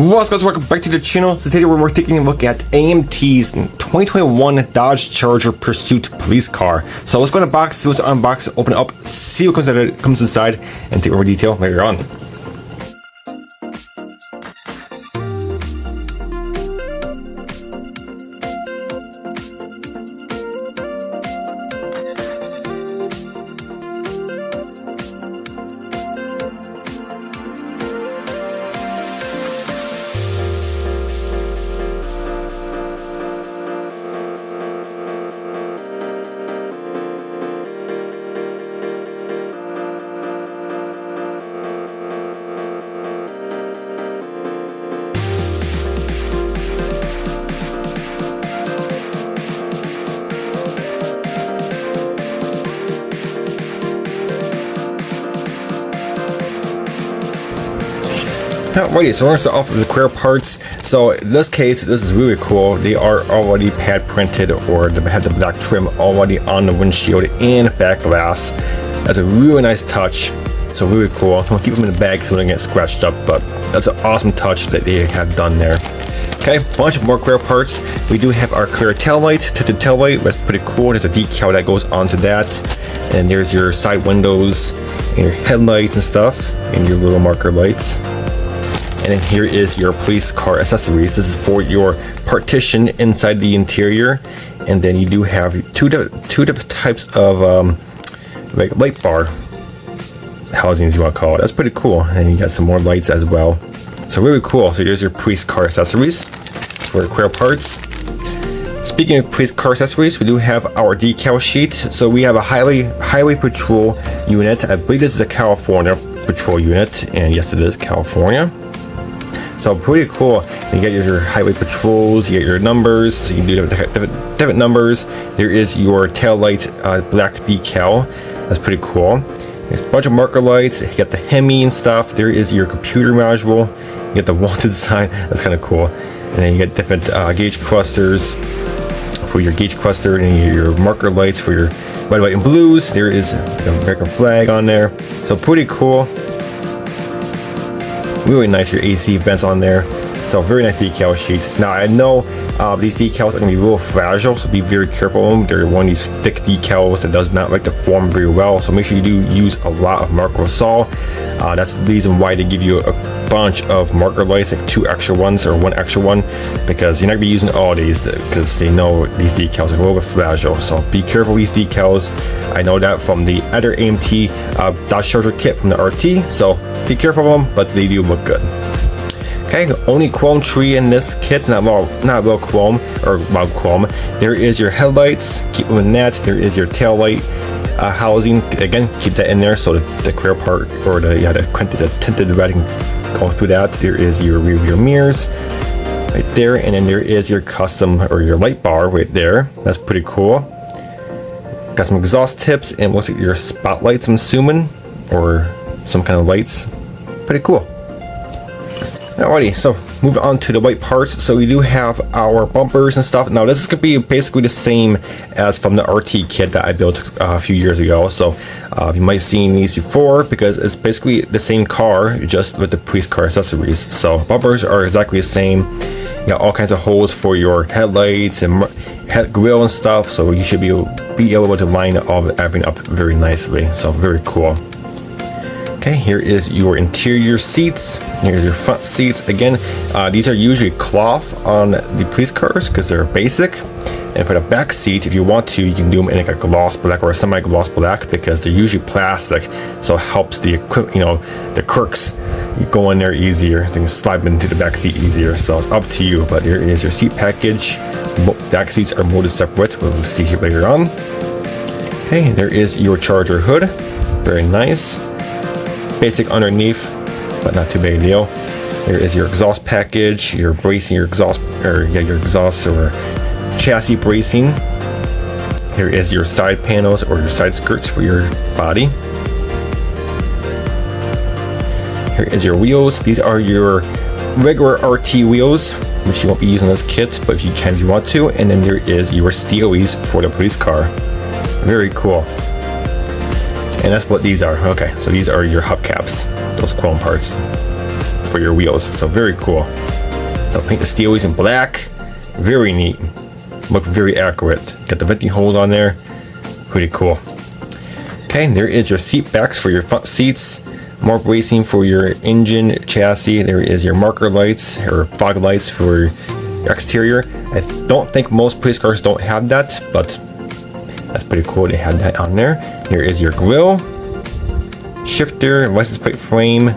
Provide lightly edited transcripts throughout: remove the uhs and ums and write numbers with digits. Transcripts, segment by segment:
What's up guys, welcome back to the channel. So today we're taking a look at AMT's 2021 Dodge Charger Pursuit police car. So let's go in the box, see what's unboxed, open it up, see what comes inside, and take more detail later on. Alrighty, so we're going to start off with the clear parts. So in this case, this is really cool. They are already pad printed, or they have the black trim already on the windshield and back glass. That's a really nice touch. So really cool. I'm going to keep them in the bag so they don't get scratched up, but that's an awesome touch that they have done there. Okay, bunch of more clear parts. We do have our clear tail light, tinted tail light. That's pretty cool. There's a decal that goes onto that. And there's your side windows and your headlights and stuff, and your little marker lights. And then here is your police car accessories. This is for your partition inside the interior. And then you do have two different types of like light bar housings, you want to call it. That's pretty cool. And you got some more lights as well. So really cool. So here's your police car accessories for clear parts. Speaking of police car accessories, we do have our decal sheet. So we have a highway patrol unit. I believe this is a California patrol unit. And yes, it is California. So pretty cool. You get your highway patrols, you get your numbers, so you can do different numbers. There is your tail light black decal. That's pretty cool. There's a bunch of marker lights. You got the Hemi and stuff. There is your computer module. You get the wanted sign. That's kind of cool. And then you get different gauge clusters for your gauge cluster, and your marker lights for your red, white, and blues. There is the American flag on there. So pretty cool. Really nice, your AC vents on there. So very nice decal sheet. Now I know these decals are going to be a little fragile, so be very careful of them. They're one of these thick decals that does not like to form very well, so make sure you do use a lot of marker sol. That's the reason why they give you a bunch of marker lights, like 2 extra ones or 1 extra one, because you're not going to be using all these because they know these decals are a little bit fragile. So be careful with these decals. I know that from the other AMT Dodge Charger kit from the RT, so be careful of them, but they do look good. Okay, the only chrome tree in this kit, not real chrome, or about chrome. There is your headlights, keep them in that. There is your tail light housing, again, keep that in there so the clear part, or the tinted red can go through that. There is your rear mirrors right there, and then there is your custom, or your light bar right there. That's pretty cool. Got some exhaust tips, and looks like your spotlights, I'm assuming, or some kind of lights. Pretty cool. Alrighty, so moving on to the white parts. So we do have our bumpers and stuff. Now this is going to be basically the same as from the RT kit that I built a few years ago. So you might have seen these before, because it's basically the same car, just with the police car accessories. So bumpers are exactly the same. You got all kinds of holes for your headlights and grill and stuff. So you should be able to line everything up very nicely. So very cool. Okay, here is your interior seats. Here's your front seats. Again, these are usually cloth on the police cars because they're basic. And for the back seat, if you want to, you can do them in like a gloss black or a semi-gloss black, because they're usually plastic, so it helps the the crooks go in there easier. They can slide them into the back seat easier. So it's up to you. But here is your seat package. Back seats are molded separate. We'll see here later on. Okay, there is your Charger hood. Very nice. Basic underneath, but not too big a deal. There is your exhaust package, your bracing, your exhaust or chassis bracing. Here is your side panels, or your side skirts for your body. Here is your wheels. These are your regular RT wheels, which you won't be using this kit, but if you want to. And then there is your steelies for the police car. Very cool. And that's what these are. Okay, so these are your hubcaps, those chrome parts for your wheels. So very cool. So paint the steelies in black. Very neat. Look very accurate. Got the venting holes on there. Pretty cool. Okay, there is your seat backs for your front seats. More bracing for your engine chassis. There is your marker lights or fog lights for your exterior. I don't think most police cars don't have that, but that's pretty cool to have that on there. Here is your grille, shifter, license plate frame.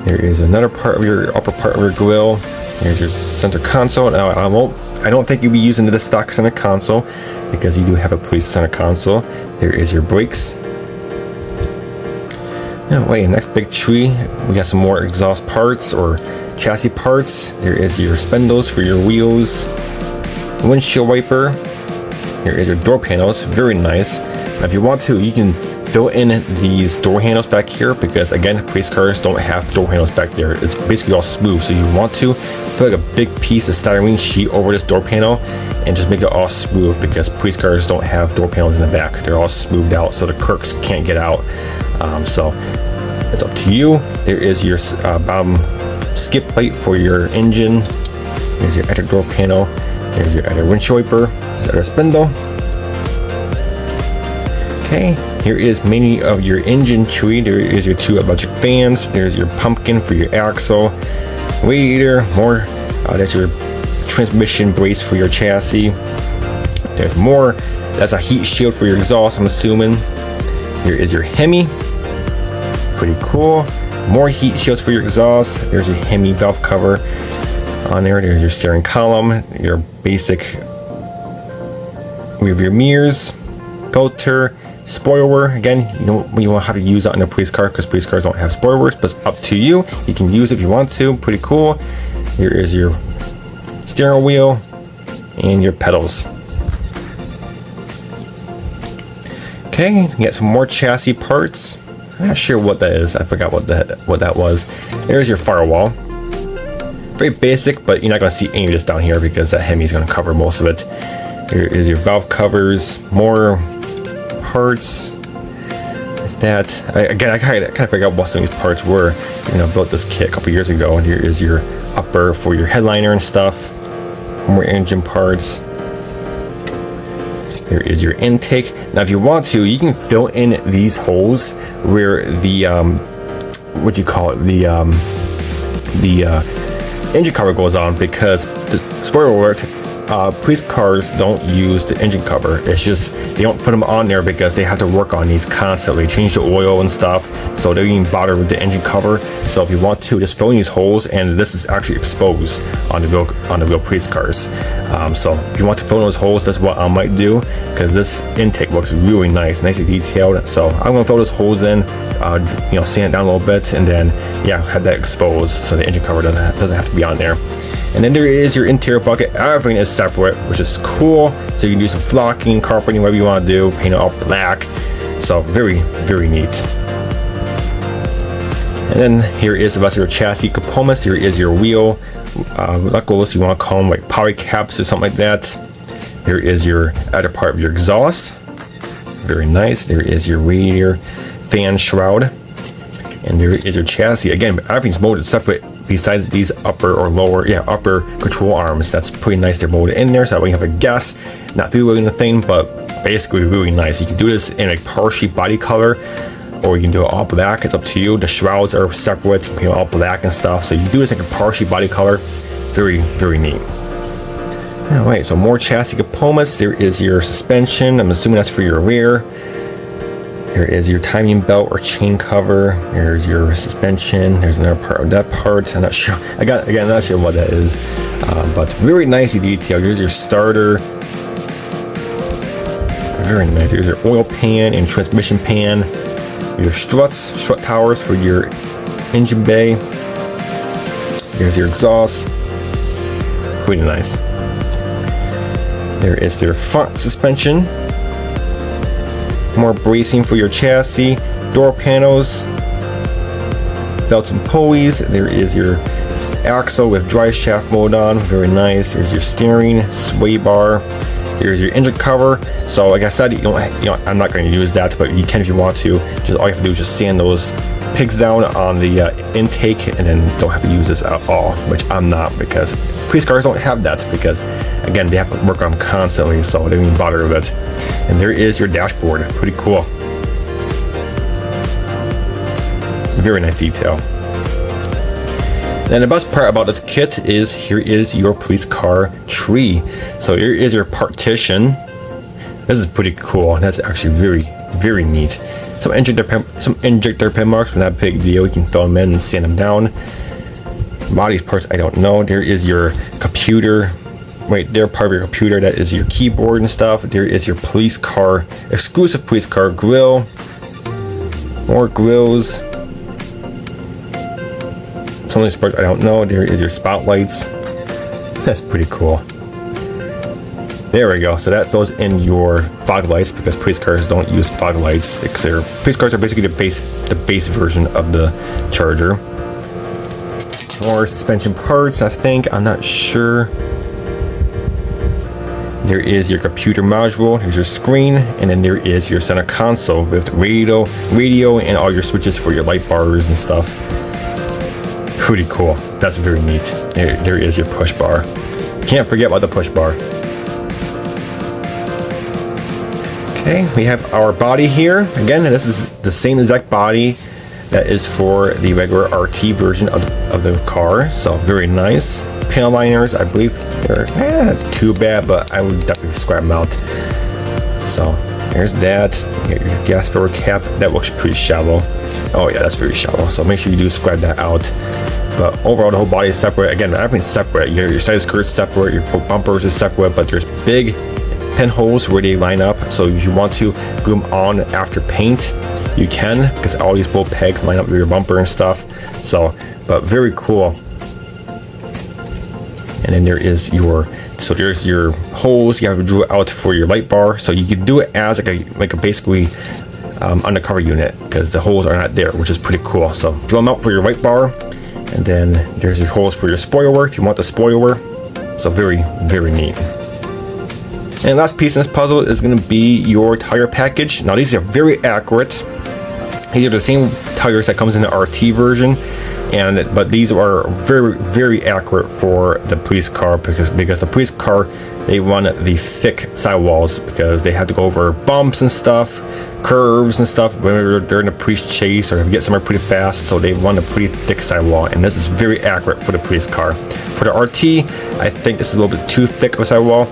There is another part of your upper part of your grille. Here's your center console. Now I don't think you'll be using the stock center console because you do have a police center console. There is your brakes. Now wait, next big tree, we got some more exhaust parts or chassis parts. There is your spindles for your wheels, windshield wiper. Here is your door panels, very nice. Now if you want to, you can fill in these door handles back here because again, police cars don't have door handles back there. It's basically all smooth, so you want to put like a big piece of styrene sheet over this door panel and just make it all smooth because police cars don't have door panels in the back. They're all smoothed out so the crooks can't get out. So it's up to you. There is your bottom skid plate for your engine. There's your outer door panel. There's your outer windshield wiper. There's your spindle. Okay, here is many of your engine tree. There is your two electric fans. There's your pumpkin for your axle, radiator, more. That's your transmission brace for your chassis. There's more. That's a heat shield for your exhaust, I'm assuming. Here is your Hemi. Pretty cool. More heat shields for your exhaust. There's your Hemi valve cover on there. There's your steering column, your basic rear mirrors, filter, spoiler. Again, you don't have to use that in a police car because police cars don't have spoilers, but it's up to you. You can use it if you want to. Pretty cool. Here is your steering wheel and your pedals. Okay, you get some more chassis parts. I'm not sure what that is. I forgot what that was. There's your firewall. Very basic, but you're not going to see any of this down here because that Hemi is going to cover most of it. Here is your valve covers, more parts. That I kind of forgot what some of these parts were. I built this kit a couple years ago, and here is your upper for your headliner and stuff. More engine parts. Here is your intake. Now, if you want to, you can fill in these holes where the what do you call it? The engine cover goes on because the spoiler alert. Police cars don't use the engine cover. It's just they don't put them on there because they have to work on these constantly, change the oil and stuff, so they don't even bother with the engine cover. So if you want to, just fill in these holes, and this is actually exposed on the real police cars. So if you want to fill in those holes, that's what I might do because this intake looks really nice, nicely detailed. So I'm gonna fill those holes in, sand it down a little bit, and then have that exposed so the engine cover doesn't have to be on there. And then there is your interior bucket. Everything is separate, which is cool. So you can do some flocking, carpeting, whatever you want to do. Paint it all black. So very, very neat. And then here is the rest of your chassis components. Here is your wheel knuckles. You want to call them like poly caps or something like that. Here is your outer part of your exhaust. Very nice. There is your radiator fan shroud. And there is your chassis. Again, everything's molded separate besides these upper control arms. That's pretty nice. They're molded in there, so that way you have a guess. Not really the thing, but basically really nice. You can do this in a partially body color, or you can do it all black. It's up to you. The shrouds are separate, all black and stuff. So you can do this in a partially body color. Very, very neat. All right, so more chassis components. There is your suspension. I'm assuming that's for your rear. There is your timing belt or chain cover. There's your suspension. There's another part of that part. I'm not sure. I'm not sure what that is. But very nicely detailed. Here's your starter. Very nice. Here's your oil pan and transmission pan. Your strut towers for your engine bay. There's your exhaust. Pretty nice. There is their front suspension. More bracing for your chassis, door panels, belts and pulleys. There is your axle with drive shaft mode on, very nice. There's your steering, sway bar. There's your engine cover. So like I said, I'm not going to use that, but you can if you want to. Just all you have to do is just sand those pigs down on the intake and then don't have to use this at all, which I'm not, because police cars don't have that, because again, they have to work on them constantly, so they don't even bother with it. And there is your dashboard. Pretty cool. Very nice detail. And the best part about this kit is here is your police car tree. So here is your partition. This is pretty cool. That's actually very neat. Some injector pin marks, but not a big deal. You can fill them in and sand them down. Body parts, I don't know. There is your computer. Right there, part of your computer. That is your keyboard and stuff. There is your police car, exclusive police car grill. More grills. Some of these parts I don't know. There is your spotlights. That's pretty cool. There we go. So that fills in your fog lights, because police cars don't use fog lights. Police cars are basically the base version of the Charger. More suspension parts, I think. I'm not sure. There is your computer module. Here's your screen, and then there is your center console with radio, and all your switches for your light bars and stuff. Pretty cool. That's very neat. There is your push bar. Can't forget about the push bar. Okay, we have our body here. Again, this is the same exact body that is for the regular RT version of the car. So very nice. Panel liners, I believe they're not too bad, but I would definitely scrap them out. So there's that. You got your gas filter cap. That looks pretty shallow. Oh yeah, that's very shallow. So make sure you do scrap that out. But overall, the whole body is separate. Again, everything's separate. Your side skirt's separate. Your bumpers is separate. But there's big pinholes where they line up. So if you want to glue them on after paint, you can, because all these bolt pegs line up with your bumper and stuff. So, but very cool. And then there is there's your holes you have to drill out for your light bar. So you can do it as like a basically undercover unit, because the holes are not there, which is pretty cool. So drill them out for your light bar, and then there's your holes for your spoiler if you want the spoiler. So very neat. And last piece in this puzzle is going to be your tire package. Now these are very accurate. These are the same tires that comes in the RT version, but these are very accurate for the police car, because the police car, they run the thick sidewalls, because they have to go over bumps and stuff, curves and stuff when they're in a police chase or get somewhere pretty fast. So they run a pretty thick sidewall, and this is very accurate for the police car. For the RT, I think this is a little bit too thick of a sidewall.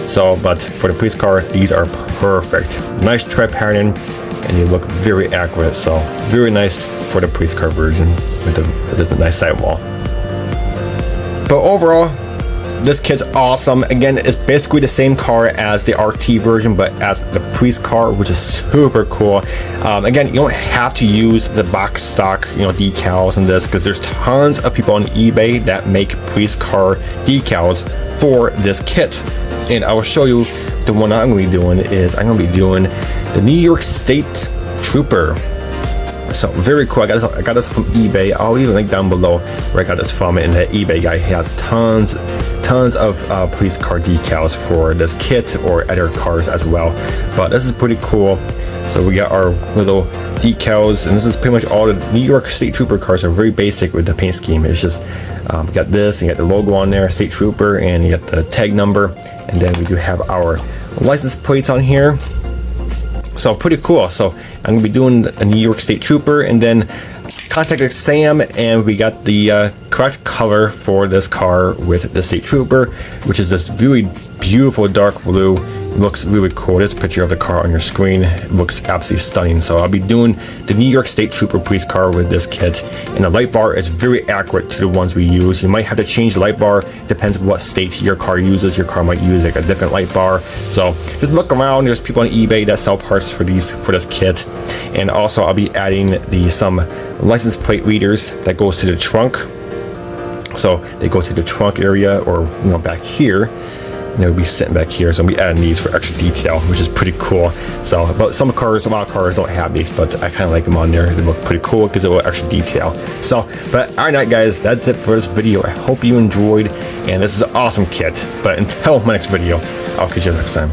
So, but for the police car, these are perfect. Nice tread pattern, and they look very accurate. So very nice for the police car version with a nice sidewall. But overall, this kit's awesome. Again, it's basically the same car as the RT version, but as the police car, which is super cool. Again, you don't have to use the box stock, decals and this, because there's tons of people on eBay that make police car decals for this kit. And I will show you the one I'm going to be doing is I'm going to be doing the New York State Trooper. So very cool. I got this from eBay. I'll leave a link down below where I got this from, and the eBay guy has tons of police car decals for this kit or other cars as well. But this is pretty cool. So we got our little decals, and this is pretty much all the New York State Trooper cars are very basic with the paint scheme. It's just we got this, and you got the logo on there, State Trooper, and you got the tag number, and then we do have our license plates on here. So pretty cool. So I'm gonna be doing a New York State Trooper, and then contacted Sam, and we got the correct color for this car with the State Trooper, which is this really beautiful dark blue. It looks really cool. There's a picture of the car on your screen. It looks absolutely stunning. So I'll be doing the New York State Trooper police car with this kit, and the light bar is very accurate to the ones we use. You might have to change the light bar. It depends on what state your car uses. Your car might use like a different light bar. So just look around. There's people on eBay that sell parts for this kit, and also I'll be adding some license plate readers that goes to the trunk. So they go to the trunk area, or back here. And they'll be sitting back here, so I'll be adding these for extra detail, which is pretty cool. So, but a lot of cars don't have these, but I kind of like them on there. They look pretty cool because they have extra detail. So, but all right, guys, that's it for this video. I hope you enjoyed, and this is an awesome kit. But until my next video, I'll catch you next time.